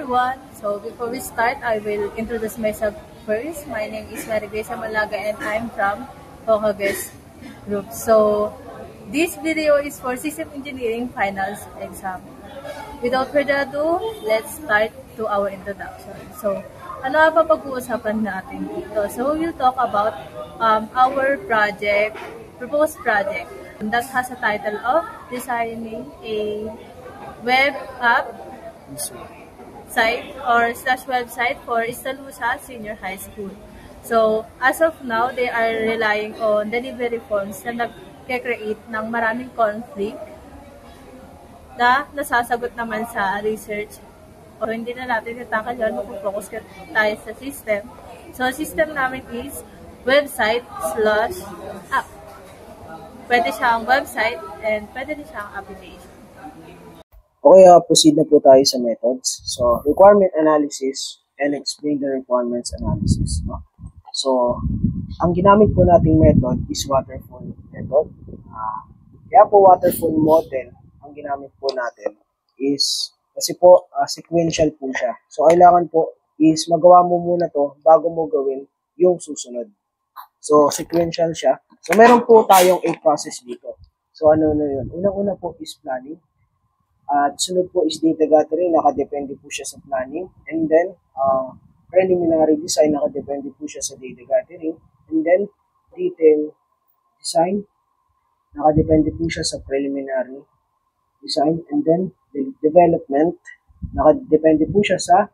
everyone. So before we start, I will introduce myself first. My name is Mary Grace Malaga and I'm from Hohages Group. So this video is for System Engineering Finals exam. Without further ado, let's start to our introduction. So ano ba pag-uusapan natin dito? So we will talk about our project, proposed project that has a title of designing a web app site or / website for Istalusa Senior High School. So, as of now, they are relying on delivery forms na nag-create ng maraming conflict na nasasagot naman sa research. O hindi na natin natakal yun, mag-focus tayo sa system. So, system namin is website/app. Pwede siyang website and pwede rin siyang application. Okay, proceed na po tayo sa methods. So, requirement analysis and explain the requirements analysis. No? So, ang ginamit po nating method is waterfall method. Kaya po waterfall model, ang ginamit po natin is, kasi po sequential po siya. So, kailangan po is magawa mo muna to bago mo gawin yung susunod. So, sequential siya. So, meron po tayong 8 process dito. So, ano na yun? Unang-una po is planning. At sunod po is data gathering, nakadepende po siya sa planning. And then, preliminary design, nakadepende po siya sa data gathering. And then, detail design, nakadepende po siya sa preliminary design. And then, development, nakadepende po siya sa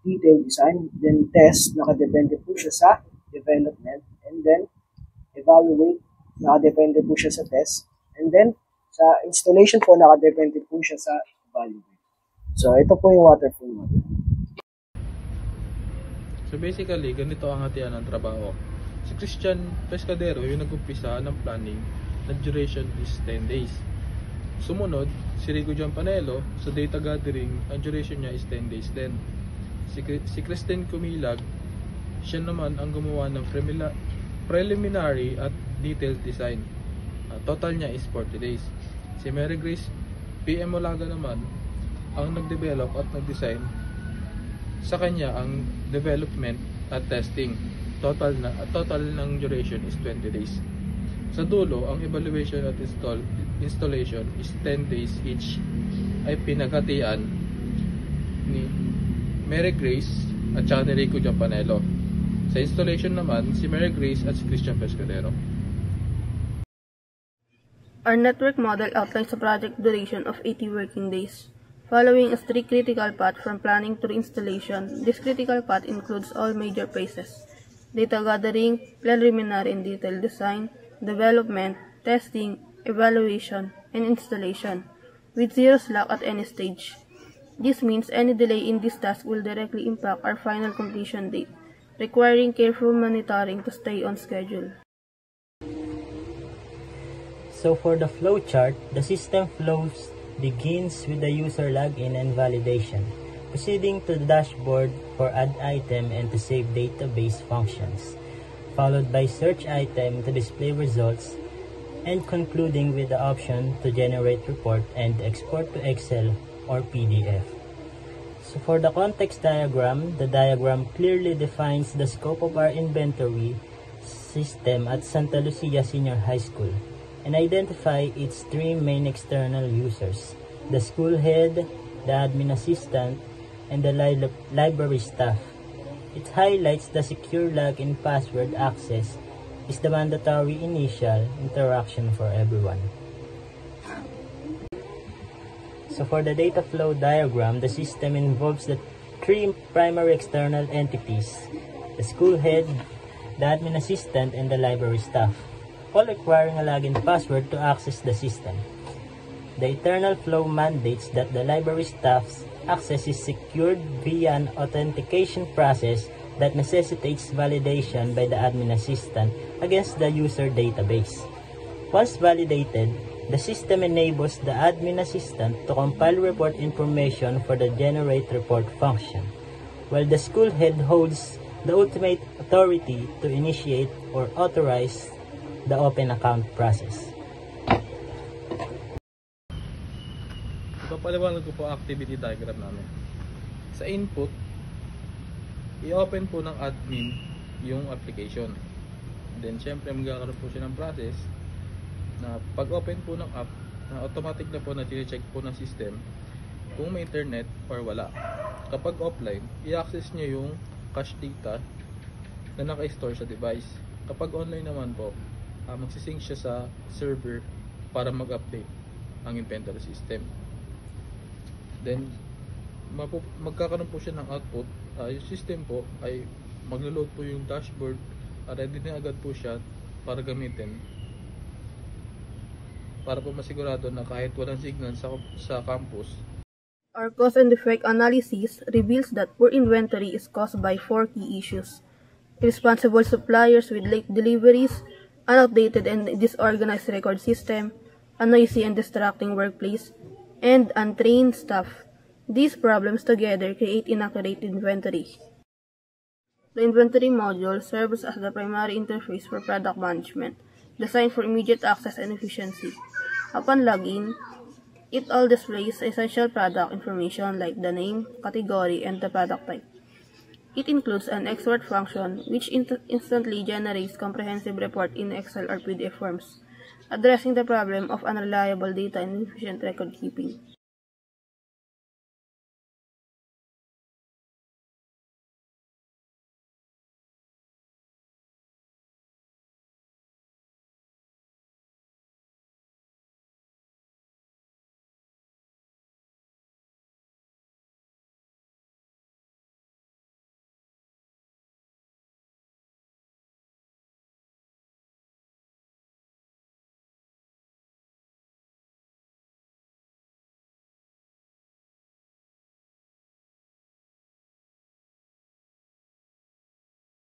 detail design. Then, test, nakadepende po siya sa development. And then, evaluate, nakadepende po siya sa test. And then, sa installation po, nakadepende po siya sa evaluate. So, ito po yung waterfall model. So, basically, ganito ang hatian ng trabaho. Si Christian Pescadero, yung nag-umpisa ng planning, na duration is 10 days. Sumunod, si Rico Giampanello, sa data gathering, ang duration niya is 10 days din. Si Christine Cumilag, siya naman ang gumawa ng preliminary at detailed design. Total niya is 40 days. Si Mary Grace PM Malaga naman ang nag-develop at nag-design. Sa kanya ang development at testing. Total ng duration is 20 days. Sa dulo, ang evaluation at installation is 10 days each ay pinaghatian ni Mary Grace at saka ni Rico Giampanello. Sa installation naman, si Mary Grace at si Christian Pescadero. Our network model outlines a project duration of 80 working days. Following a strict critical path from planning to installation, this critical path includes all major phases: data gathering, preliminary and detailed design, development, testing, evaluation, and installation, with zero slack at any stage. This means any delay in this task will directly impact our final completion date, requiring careful monitoring to stay on schedule. So for the flowchart, the system flows begins with the user login and validation, proceeding to the dashboard for add item and to save database functions, followed by search item to display results, and concluding with the option to generate report and export to Excel or PDF. So for the context diagram, the diagram clearly defines the scope of our inventory system at Santa Lucia Senior High School and identify its 3 main external users: the school head, the admin assistant, and the library staff. It highlights the secure login password access is the mandatory initial interaction for everyone. So for the data flow diagram, the system involves the 3 primary external entities: the school head, the admin assistant, and the library staff, all requiring a login password to access the system. The internal flow mandates that the library staff's access is secured via an authentication process that necessitates validation by the admin assistant against the user database. Once validated, the system enables the admin assistant to compile report information for the generate report function, while the school head holds the ultimate authority to initiate or authorize the open account process. Ipapaliwanag ko po activity diagram namin. Sa input, i-open po ng admin yung application. Then syempre magkakaroon po siya ng process na pag open po ng app, automatic na po na check po ng system kung may internet or wala. Kapag offline, i-access nyo yung cache data na naka-store sa device. Kapag online naman po, magsisync siya sa server para mag-update ang inventory system. Then magkakaroon po siya ng output. Yung system po ay maglo-load po yung dashboard, ready na agad po siya para gamitin, para po masigurado na kahit walang signal sa campus. Our cause and effect analysis reveals that poor inventory is caused by 4 key issues: irresponsible suppliers with late deliveries, an outdated and disorganized record system, a noisy and distracting workplace, and untrained staff. These problems together create inaccurate inventory. The inventory module serves as the primary interface for product management, designed for immediate access and efficiency. Upon login, it all displays essential product information like the name, category, and the product type. It includes an export function which instantly generates comprehensive report in Excel or PDF forms, addressing the problem of unreliable data and inefficient record keeping.